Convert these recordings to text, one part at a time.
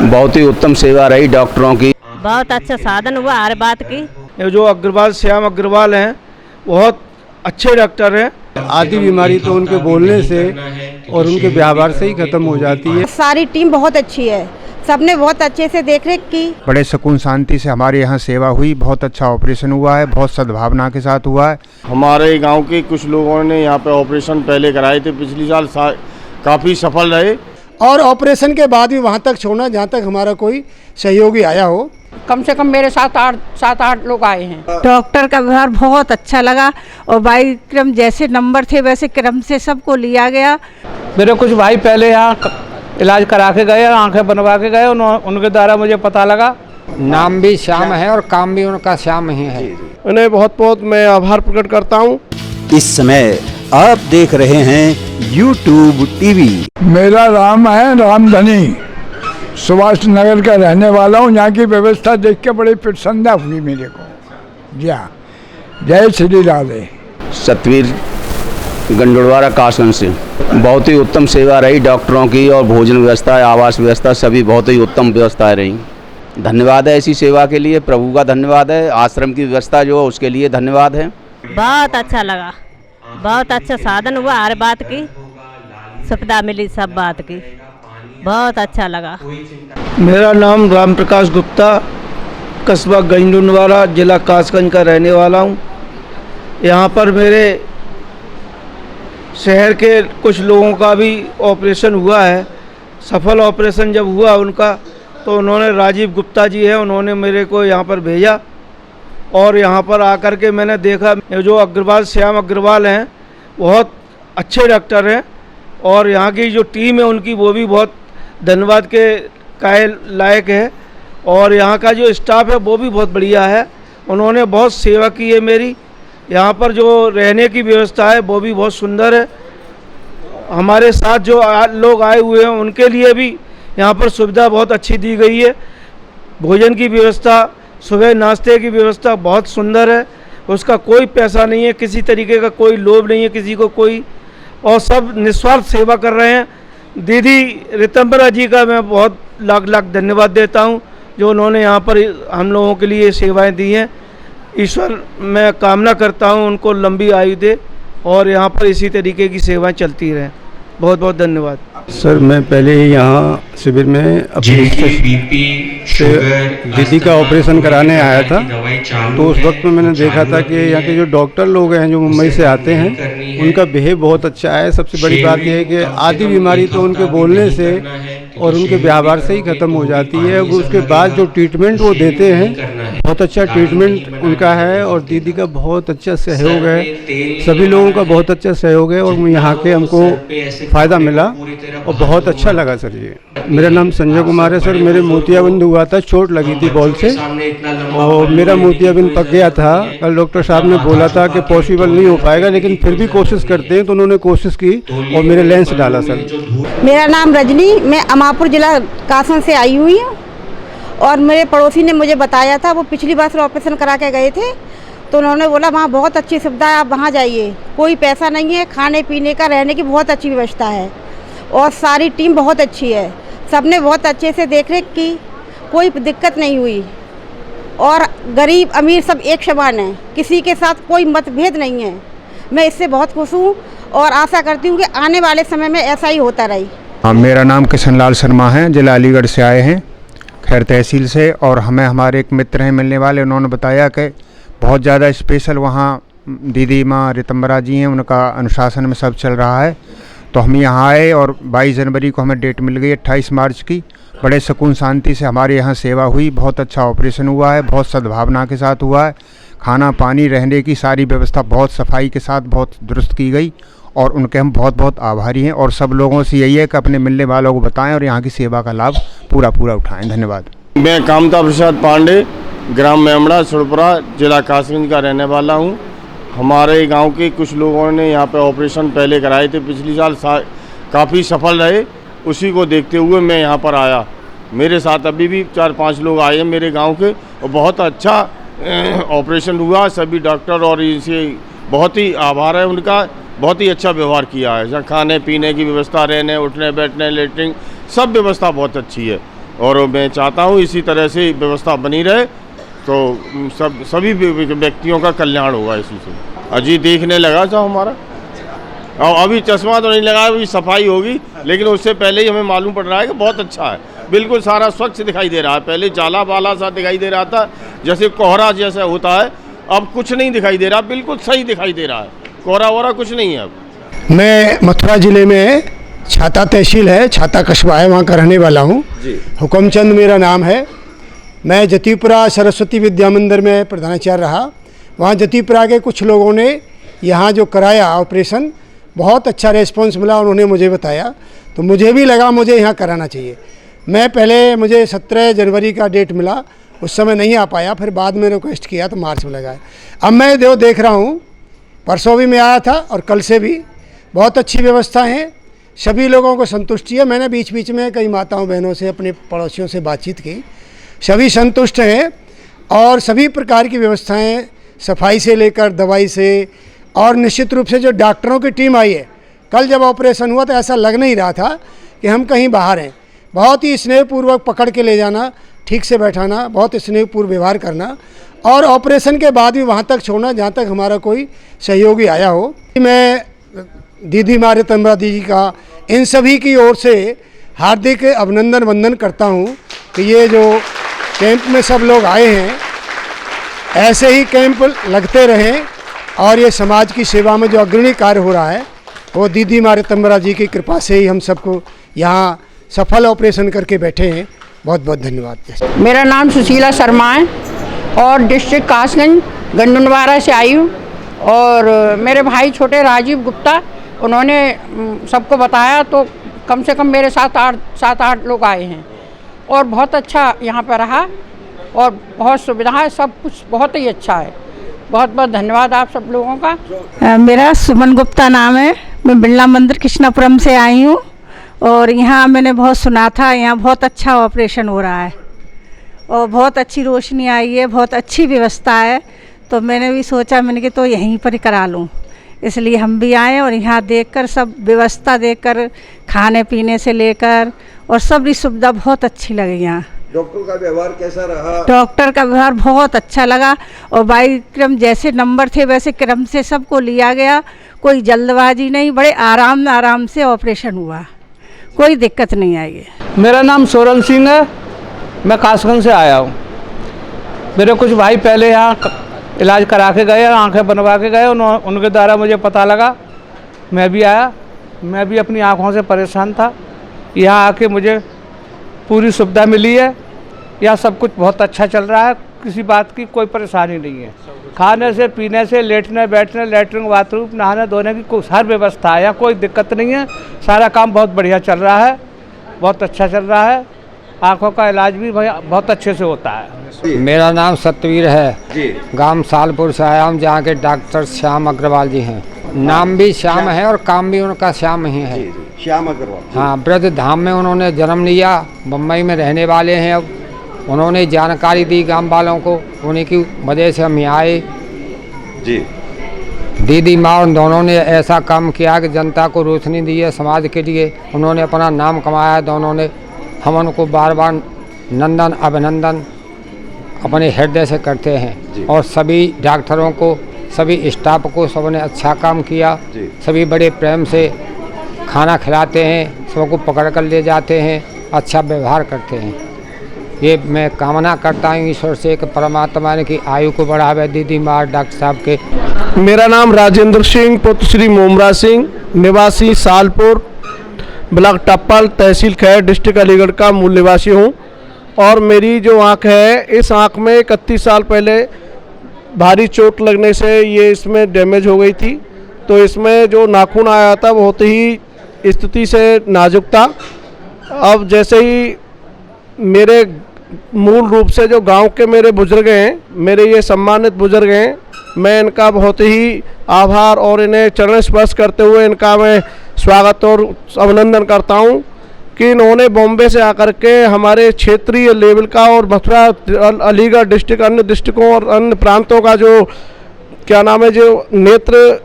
बहुत ही उत्तम सेवा रही डॉक्टरों की। बहुत अच्छा साधन हुआ हर बात की। ये जो अग्रवाल श्याम अग्रवाल हैं बहुत अच्छे डॉक्टर हैं। आधी बीमारी तो उनके बोलने से और उनके व्यवहार से ही खत्म हो जाती है। सारी टीम बहुत अच्छी है, सबने बहुत अच्छे से देखरेख की। बड़े सुकून शांति से हमारे यहाँ सेवा हुई, बहुत अच्छा ऑपरेशन हुआ है, बहुत सद्भावना के साथ हुआ है। हमारे गांव के कुछ लोगों ने यहाँ पे ऑपरेशन पहले कराए थे पिछली साल, काफ़ी सफल रहे। और ऑपरेशन के बाद भी वहाँ तक छोड़ना जहाँ तक हमारा कोई सहयोगी आया हो। कम से कम मेरे साथ सात आठ लोग आए हैं। डॉक्टर का व्यवहार बहुत अच्छा लगा और बाई क्रम जैसे नंबर थे वैसे क्रम से सबको लिया गया। मेरे कुछ भाई पहले यहाँ इलाज करा के गए, आंखें बनवा के गए, उनके द्वारा मुझे पता लगा। नाम भी श्याम है और काम भी उनका श्याम ही है। उन्हें बहुत बहुत मैं आभार प्रकट करता हूँ। इस समय आप देख रहे हैं YouTube TV। मेरा राम है रामधनी, सुभाष नगर का रहने वाला हूँ। यहाँ की व्यवस्था देख के बड़ी प्रसन्नता हुई मेरे को। जय श्री राधे। सतवीर गंडोड़वारा कासन से बहुत ही उत्तम सेवा रही डॉक्टरों की, और भोजन व्यवस्था, आवास व्यवस्था सभी बहुत ही उत्तम व्यवस्थाएं रही। धन्यवाद है ऐसी सेवा के लिए, प्रभु का धन्यवाद है। आश्रम की व्यवस्था जो है उसके लिए धन्यवाद है। बहुत अच्छा लगा, बहुत अच्छा साधन हुआ हर बात की, सुविधा मिली सब बात की, बहुत अच्छा लगा। मेरा नाम राम प्रकाश गुप्ता, कस्बा गंडोड़वारा, जिला कासगंज का रहने वाला हूँ। यहाँ पर मेरे शहर के कुछ लोगों का भी ऑपरेशन हुआ है। सफल ऑपरेशन जब हुआ उनका, तो उन्होंने, राजीव गुप्ता जी है, उन्होंने मेरे को यहाँ पर भेजा और यहाँ पर आकर के मैंने देखा जो अग्रवाल श्याम अग्रवाल हैं बहुत अच्छे डॉक्टर हैं, और यहाँ की जो टीम है उनकी वो भी बहुत धन्यवाद के कायल लायक है, और यहाँ का जो स्टाफ है वो भी बहुत बढ़िया है। उन्होंने बहुत सेवा की है मेरी। यहाँ पर जो रहने की व्यवस्था है वो भी बहुत सुंदर है। हमारे साथ जो लोग आए हुए हैं उनके लिए भी यहाँ पर सुविधा बहुत अच्छी दी गई है। भोजन की व्यवस्था, सुबह नाश्ते की व्यवस्था बहुत सुंदर है। उसका कोई पैसा नहीं है, किसी तरीके का कोई लोभ नहीं है किसी को कोई, और सब निस्वार्थ सेवा कर रहे हैं। दीदी रितंबरा जी का मैं बहुत लाख लाख धन्यवाद देता हूँ जो उन्होंने यहाँ पर हम लोगों के लिए सेवाएं दी हैं। ईश्वर मैं कामना करता हूँ उनको लंबी आयु दे और यहाँ पर इसी तरीके की सेवाएं चलती रहें। बहुत बहुत धन्यवाद। सर मैं पहले ही यहाँ शिविर में अपनी दीदी का ऑपरेशन कराने आया था, तो उस वक्त में मैंने देखा था कि यहाँ के जो डॉक्टर लोग हैं जो मुंबई से आते हैं उनका बिहेव बहुत अच्छा है। सबसे बड़ी बात यह है कि आधी बीमारी तो उनके बोलने से और उनके व्यवहार से ही ख़त्म हो जाती है। उसके बाद जो ट्रीटमेंट वो देते हैं बहुत अच्छा ट्रीटमेंट उनका है, और दीदी का बहुत अच्छा सहयोग है, सभी लोगों का बहुत अच्छा सहयोग है, और यहाँ के हमको फ़ायदा मिला और बहुत अच्छा लगा। सर ये मेरा नाम संजय कुमार है। सर मेरे मोतियाबिंद हुआ था, चोट लगी थी बॉल से, और मेरा मोतियाबिंद पक गया था। कल डॉक्टर साहब ने बोला था कि पॉसिबल नहीं हो पाएगा, लेकिन फिर भी कोशिश करते हैं, तो उन्होंने कोशिश की और मेरे लेंस डाला। सर मेरा नाम रजनी, मैं अमापुर जिला कासन से आई हुई हूँ, और मेरे पड़ोसी ने मुझे बताया था, वो पिछली बार से ऑपरेशन करा के गए थे, तो उन्होंने बोला वहाँ बहुत अच्छी सुविधा है, आप वहाँ जाइए, कोई पैसा नहीं है, खाने पीने का, रहने की बहुत अच्छी व्यवस्था है, और सारी टीम बहुत अच्छी है, सबने बहुत अच्छे से देखरेख की, कोई दिक्कत नहीं हुई, और गरीब अमीर सब एक समान है, किसी के साथ कोई मतभेद नहीं है। मैं इससे बहुत खुश हूँ और आशा करती हूँ कि आने वाले समय में ऐसा ही होता रहे। हाँ, मेरा नाम किशन लाल शर्मा है, जिला अलीगढ़ से आए हैं, खैर तहसील से, और हमें हमारे एक मित्र हैं मिलने वाले, उन्होंने बताया कि बहुत ज़्यादा स्पेशल वहाँ दीदी माँ रितंबरा जी हैं, उनका अनुशासन में सब चल रहा है, तो हम यहाँ आए और 22 जनवरी को हमें डेट मिल गई 28 मार्च की। बड़े सुकून शांति से हमारे यहाँ सेवा हुई, बहुत अच्छा ऑपरेशन हुआ है, बहुत सद्भावना के साथ हुआ है। खाना पानी रहने की सारी व्यवस्था बहुत सफाई के साथ बहुत दुरुस्त की गई, और उनके हम बहुत बहुत आभारी हैं, और सब लोगों से यही है कि अपने मिलने वालों को बताएं और यहाँ की सेवा का लाभ पूरा उठाएं। धन्यवाद। मैं कामता प्रसाद पांडे, ग्राम मेमड़ा सुरपुरा, जिला कासगंज का रहने वाला हूँ। हमारे गांव के कुछ लोगों ने यहाँ पे ऑपरेशन पहले कराए थे पिछली साल, काफ़ी सफल रहे। उसी को देखते हुए मैं यहाँ पर आया। मेरे साथ अभी भी 4-5 लोग आए हैं मेरे गांव के, और बहुत अच्छा ऑपरेशन हुआ। सभी डॉक्टर और इनसे बहुत ही आभार है उनका, बहुत ही अच्छा व्यवहार किया है। जहाँ खाने पीने की व्यवस्था, रहने उठने बैठने लेटरिंग सब व्यवस्था बहुत अच्छी है। और मैं चाहता हूँ इसी तरह से व्यवस्था बनी रहे तो सभी व्यक्तियों का कल्याण होगा इसी से। अजी देखने लगा जो हमारा, और अभी चश्मा तो नहीं लगा, अभी सफाई होगी, लेकिन उससे पहले ही हमें मालूम पड़ रहा है कि बहुत अच्छा है, बिल्कुल सारा स्वच्छ दिखाई दे रहा है। पहले जाला वाला सा दिखाई दे रहा था, जैसे कोहरा जैसा होता है, अब कुछ नहीं दिखाई दे रहा, बिल्कुल सही दिखाई दे रहा है, कोहरा वोहरा कुछ नहीं है अब। मैं मथुरा ज़िले में छाता तहसील है, छाता कस्बा है, वहाँ का रहने वाला हूँ। हुक्मचंद मेरा नाम है। मैं जतीपुरा सरस्वती विद्या मंदिर में प्रधानाचार्य रहा। वहाँ जतीपुरा के कुछ लोगों ने यहाँ जो कराया ऑपरेशन, बहुत अच्छा रेस्पॉन्स मिला, उन्होंने मुझे बताया, तो मुझे भी लगा मुझे यहाँ कराना चाहिए। मैं पहले मुझे 17 जनवरी का डेट मिला, उस समय नहीं आ पाया, फिर बाद में रिक्वेस्ट किया तो मार्च में लगाया। अब मैं जो देख रहा हूँ, परसों भी मैं आया था और कल से भी बहुत अच्छी व्यवस्था है, सभी लोगों को संतुष्टि है। मैंने बीच बीच में कई माताओं बहनों से, अपने पड़ोसियों से बातचीत की, सभी संतुष्ट हैं और सभी प्रकार की व्यवस्थाएं, सफाई से लेकर दवाई से, और निश्चित रूप से जो डॉक्टरों की टीम आई है, कल जब ऑपरेशन हुआ तो ऐसा लग नहीं रहा था कि हम कहीं बाहर हैं। बहुत ही स्नेहपूर्वक पकड़ के ले जाना, ठीक से बैठाना, बहुत स्नेहपूर्व व्यवहार करना, और ऑपरेशन के बाद भी वहाँ तक छोड़ना जहाँ तक हमारा कोई सहयोगी आया हो। मैं दीदी मारितम्बरा दीदी का, इन सभी की ओर से हार्दिक अभिनंदन वंदन करता हूँ कि ये जो कैंप में सब लोग आए हैं, ऐसे ही कैंप लगते रहें, और ये समाज की सेवा में जो अग्रणी कार्य हो रहा है, वो दीदी मारितम्बरा जी की कृपा से ही हम सबको यहाँ सफल ऑपरेशन करके बैठे हैं। बहुत बहुत धन्यवाद। मेरा नाम सुशीला शर्मा है और डिस्ट्रिक्ट कासगंज गंडुनवारा से आई हूँ। और मेरे भाई छोटे राजीव गुप्ता, उन्होंने सबको बताया, तो कम से कम मेरे 7-8 लोग आए हैं और बहुत अच्छा यहाँ पर रहा और बहुत सुविधा है, सब कुछ बहुत ही अच्छा है। बहुत बहुत धन्यवाद आप सब लोगों का। मेरा सुमन गुप्ता नाम है, मैं बिरला मंदिर कृष्णापुरम से आई हूँ और यहाँ मैंने बहुत सुना था, यहाँ बहुत अच्छा ऑपरेशन हो रहा है और बहुत अच्छी रोशनी आई है, बहुत अच्छी व्यवस्था है। तो मैंने भी सोचा, मैंने कि तो यहीं पर ही करा लूँ, इसलिए हम भी आए और यहाँ देखकर, सब व्यवस्था देखकर, खाने पीने से लेकर और सब सुविधा बहुत अच्छी लगी। यहाँ डॉक्टर का व्यवहार कैसा रहा? डॉक्टर का व्यवहार बहुत अच्छा लगा और बाई क्रम जैसे नंबर थे वैसे क्रम से सबको लिया गया, कोई जल्दबाजी नहीं, बड़े आराम से ऑपरेशन हुआ, कोई दिक्कत नहीं आई है। मेरा नाम सोरन सिंह है, मैं कासगंज से आया हूँ। मेरे कुछ भाई पहले यहाँ इलाज करा के गए, आंखें बनवा के गए, उनके द्वारा मुझे पता लगा, मैं भी आया। मैं भी अपनी आँखों से परेशान था, यहाँ आके मुझे पूरी सुविधा मिली है। यहाँ सब कुछ बहुत अच्छा चल रहा है, किसी बात की कोई परेशानी नहीं है। खाने से, पीने से, लेटने बैठने, लैट्रिन बाथरूम, नहाने धोने की हर व्यवस्था है, यहाँ कोई दिक्कत नहीं है। सारा काम बहुत बढ़िया चल रहा है, बहुत अच्छा चल रहा है। आँखों का इलाज भी बहुत अच्छे से होता है। मेरा नाम सतवीर है, गांव सालपुर से आया हूँ, जहाँ के डॉक्टर श्याम अग्रवाल जी हैं। नाम भी श्याम है और काम भी उनका श्याम ही है। श्याम अग्रवाल। हाँ, ब्रज धाम में उन्होंने जन्म लिया, बम्बई में रहने वाले हैं। अब उन्होंने जानकारी दी गांव वालों को, उन्हीं की वजह से हम यहाँ आए। जी, दीदी माँ दोनों ने ऐसा काम किया कि जनता को रोशनी दी है समाज के लिए। उन्होंने अपना नाम कमाया है दोनों ने। हम उनको बार बार नंदन अभिनंदन अपने हृदय से करते हैं। और सभी डॉक्टरों को, सभी स्टाफ को, सबने अच्छा काम किया। सभी बड़े प्रेम से खाना खिलाते हैं, सबको पकड़ कर ले जाते हैं, अच्छा व्यवहार करते हैं। ये मैं कामना करता हूँ ईश्वर से कि परमात्मा ने की आयु को बढ़ावे दीदी माँ डॉक्टर साहब के। मेरा नाम राजेंद्र सिंह पुत्र श्री मोमरा सिंह, निवासी सालपुर, ब्लॉक टप्पल, तहसील खैर, डिस्ट्रिक्ट अलीगढ़ का मूल निवासी हूँ। और मेरी जो आँख है, इस आँख में 31 साल पहले भारी चोट लगने से ये इसमें डैमेज हो गई थी। तो इसमें जो नाखून आया था बहुत ही स्थिति से नाजुक था। अब जैसे ही मेरे मूल रूप से जो गांव के मेरे बुजुर्ग हैं, मेरे ये सम्मानित बुजुर्ग हैं, मैं इनका बहुत ही आभार और इन्हें चरण स्पर्श करते हुए इनका मैं स्वागत और अभिनंदन करता हूं कि इन्होंने बॉम्बे से आकर के हमारे क्षेत्रीय लेवल का और मथुरा, अलीगढ़ डिस्ट्रिक्ट, अन्य डिस्ट्रिक्टों और अन्य प्रांतों का जो क्या नाम है, जो नेत्र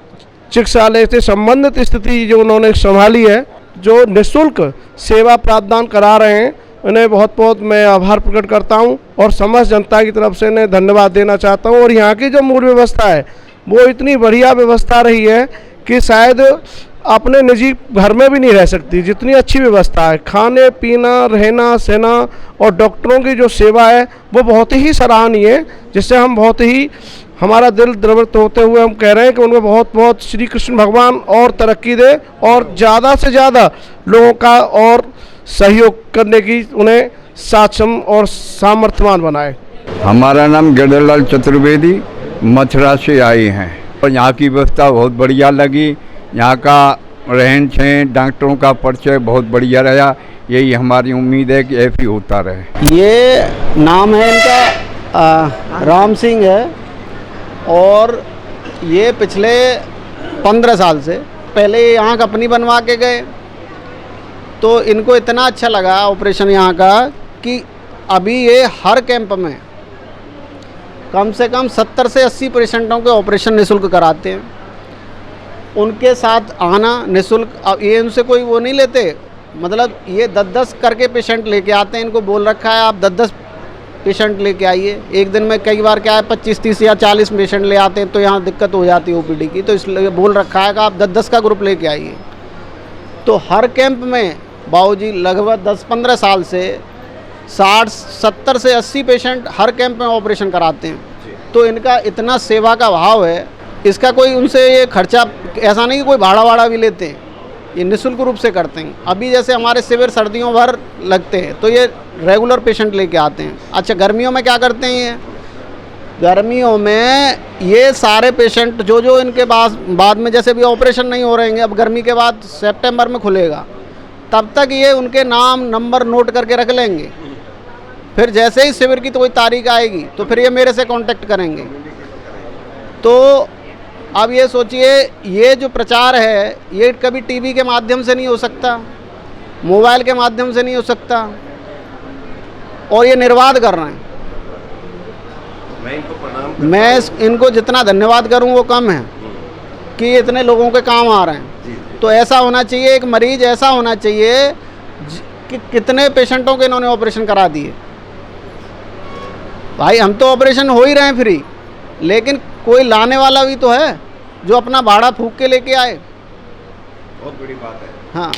चिकित्सालय से संबंधित स्थिति जो उन्होंने संभाली है, जो निःशुल्क सेवा प्रावधान करा रहे हैं, उन्हें बहुत बहुत मैं आभार प्रकट करता हूँ और समस्त जनता की तरफ से इन्हें धन्यवाद देना चाहता हूँ। और यहाँ की जो मूल व्यवस्था है वो इतनी बढ़िया व्यवस्था रही है कि शायद अपने निजी घर में भी नहीं रह सकती, जितनी अच्छी व्यवस्था है। खाने पीना, रहना सहना और डॉक्टरों की जो सेवा है वो बहुत ही सराहनीय है, जिससे हम बहुत ही हमारा दिल द्रवित होते हुए हम कह रहे हैं कि उनको बहुत बहुत श्री कृष्ण भगवान और तरक्की दे और ज़्यादा से ज़्यादा लोगों का और सहयोग करने की उन्हें सक्षम और सामर्थ्यवान बनाए। हमारा नाम गिरधरलाल चतुर्वेदी, मथुरा से आए हैं और यहाँ की व्यवस्था बहुत बढ़िया लगी। यहाँ का रहन सहन, डॉक्टरों का परिचय बहुत बढ़िया रहा। यही हमारी उम्मीद है कि ऐसे ही होता रहे। ये नाम है इनका राम सिंह है और ये पिछले 15 साल से पहले आँख अपनी बनवा के गए, तो इनको इतना अच्छा लगा ऑपरेशन यहाँ का कि अभी ये हर कैंप में कम से कम 70 से 80 पेशेंटों के ऑपरेशन निःशुल्क कराते हैं। उनके साथ आना निःशुल्क, ये उनसे कोई वो नहीं लेते, मतलब ये 10-10 करके पेशेंट लेके आते हैं। इनको बोल रखा है आप 10-10 पेशेंट लेके आइए। एक दिन में कई बार क्या है 25-30 या 40 पेशेंट ले आते हैं, तो यहाँ दिक्कत हो जाती है ओपीडी की, तो इसलिए बोल रखा है कि आप 10-10 का ग्रुप लेके आइए। तो हर कैंप में बाबूजी लगभग 10-15 साल से 60-70 से 80 पेशेंट हर कैंप में ऑपरेशन कराते हैं। तो इनका इतना सेवा का भाव है, इसका कोई उनसे ये खर्चा ऐसा नहीं कि कोई भाड़ा वाड़ा भी लेते हैं, ये निःशुल्क रूप से करते हैं। अभी जैसे हमारे शिविर सर्दियों भर लगते हैं तो ये रेगुलर पेशेंट लेके आते हैं। अच्छा, गर्मियों में क्या करते हैं ये? गर्मियों में ये सारे पेशेंट जो इनके बाद में जैसे भी ऑपरेशन नहीं हो रहे हैं, अब गर्मी के बाद सितंबर में खुलेगा, तब तक ये उनके नाम नंबर नोट करके रख लेंगे। फिर जैसे ही शिविर की तो कोई तारीख आएगी तो फिर ये मेरे से कांटेक्ट करेंगे। तो अब ये सोचिए, ये जो प्रचार है ये कभी टीवी के माध्यम से नहीं हो सकता, मोबाइल के माध्यम से नहीं हो सकता, और ये निर्बाध कर रहे हैं। मैं इनको जितना धन्यवाद करूं वो कम है कि इतने लोगों के काम आ रहे हैं। तो ऐसा होना चाहिए, एक मरीज ऐसा होना चाहिए कि कितने पेशेंटों के इन्होंने ऑपरेशन करा दिए। भाई हम तो ऑपरेशन हो ही रहे हैं फ्री, लेकिन कोई लाने वाला भी तो है जो अपना भाड़ा फूंक के लेके आए। बहुत बड़ी बात है। हाँ,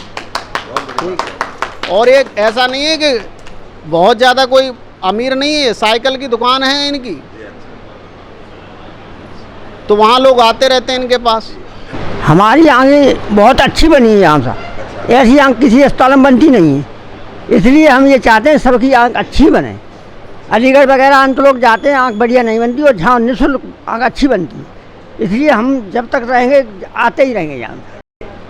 ठीक है। और ये ऐसा नहीं है कि बहुत ज़्यादा कोई अमीर नहीं है, साइकिल की दुकान है इनकी, तो वहाँ लोग आते रहते हैं इनके पास। हमारी आँखें बहुत अच्छी बनी है यहाँ से, ऐसी आँख किसी अस्पताल में बनती नहीं है, इसलिए हम ये चाहते हैं सबकी आँख अच्छी बने। अलीगढ़ वगैरह अंत लोग जाते हैं, आँख बढ़िया नहीं बनती, और जहाँ निःशुल्क आँख अच्छी बनती है, इसलिए हम जब तक रहेंगे आते ही रहेंगे यहाँ।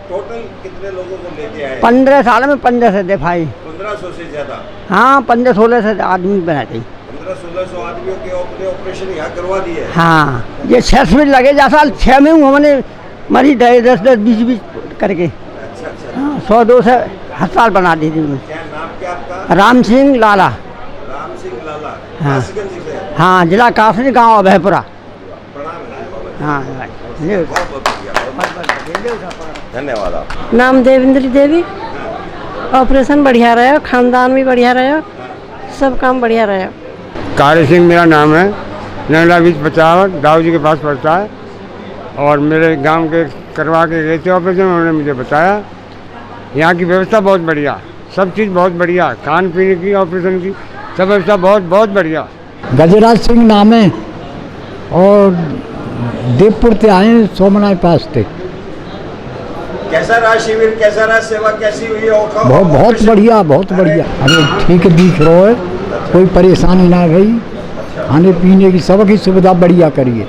टोटल कितने लोगों को लेके आए? 15 साल में 15 से थे भाई। 1500 से ज़्यादा? हाँ, 15-16 से आदमी बनाते। 1500-1600 आदमियों के ऑपरेशन यहाँ करवा दिए? हाँ, ये 6 मिनट लगे, जा साल 6 में हमने मरीज 10-20 करके। अच्छा। हाँ, 100-200 से अस्पताल बना दी थी। क्या नाम क्या आपका? राम सिंह लाला। राम सिंह लाला। हाँ, कासगंज से? हाँ, जिला कासगंज, गाँव अभयपुरा। हाँ, धन्यवाद। आप नाम देवेंद्री देवी। ऑपरेशन बढ़िया रहा, खानदान भी बढ़िया रहा, सब काम बढ़िया रहा। कार्य सिंह मेरा नाम है, नंगला बीच 50 दाऊ जी के पास पड़ता है, और मेरे गांव के करवा के गए थे ऑपरेशन, उन्होंने मुझे बताया यहाँ की व्यवस्था बहुत बढ़िया, सब चीज़ बहुत बढ़िया, खान पीने की, ऑपरेशन की सब व्यवस्था बहुत बहुत बढ़िया। गजराज सिंह नाम है और देवपुर से आए, सोमनाथ पास थे। कैसा रहा शिविर, कैसा रहा सेवा, कैसी हुई? बहुत बढ़िया, बहुत बढ़िया। अरे ठीक दिख रहा है, कोई परेशानी ना गई, खाने पीने की सबकी सुविधा बढ़िया करिए।